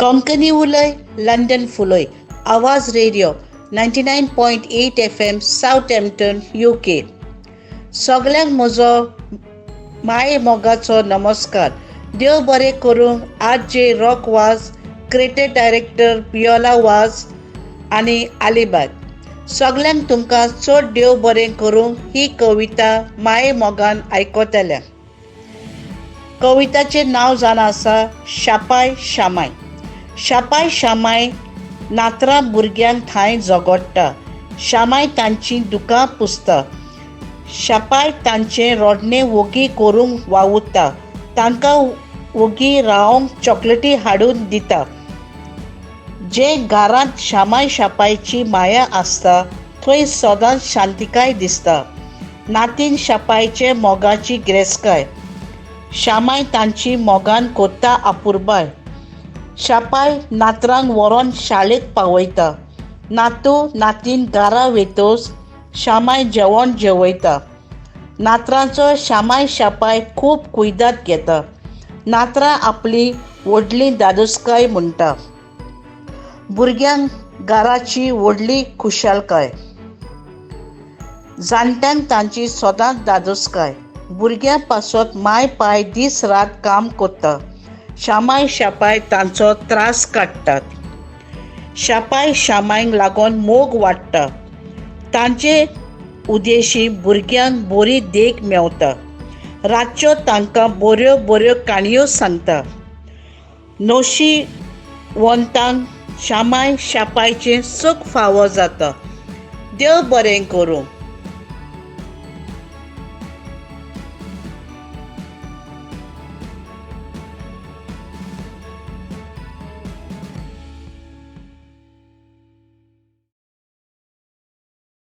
कोंकणी उलय, लंडन फुलय. आवाज radio 99.8 FM south Hampton UK. सगळ्यांक म्हजो माये मोगाचो नमस्कार. देव बरें करूं. आज जे रॉक वाज, क्रिएटिव्ह डायरेक्टर वियोला वाज आनी अलिबाग. सगळ्यांक तुमकां चड देव बरें करूं. ही कविता माये मोगान आयकतल्या. कविताचें नांव जावन आसा शापाय शामाय. शापाय शामाय नातरां भुरग्यांक थंय झगडटा. शामाय तांचीं दुकां पुसता. शापाय तांचें रोडणें वोगी करूंक वावुरता. तांकां वोगी रावंक चॉकलेटी हाडून दिता. जे घरांत शामाय शापायची माया आसता थंय सदांच शांतिकाय दिसता. नातीन शापायचे मोगाची गिरेस्तकाय. शामाय तांची मोगान कोत्ता आपुरबाय. शापाय नातरांक व्हरोन शाळेक पावयता. नातू नातीन घरा वेतोस शामाय जेवण जेवयता. नातरांचो शामाय शापाय खूब कुयदाद घेता. नातरां आपली व्हडली दादोसकाय म्हणटा. भुरग्यांक घराची व्हडली खुशालकाय. जाणट्यांक तांची सदांच दादोसकाय. भुरग्यां पासत माय पाय दीस रात काम कोत्ता. शामाय शापाय तांचो त्रास काडटात. शापाय शामायक लागून मोग वाडटा. तांचे उद्देशी भुरग्यांक बरी देख मेवता. रातच्यो तांकां बऱ्यो बऱ्यो काणयो सांगता. नशिवंतांक शामाय शापायचें सूख फावो जाता. देव बरें करूं.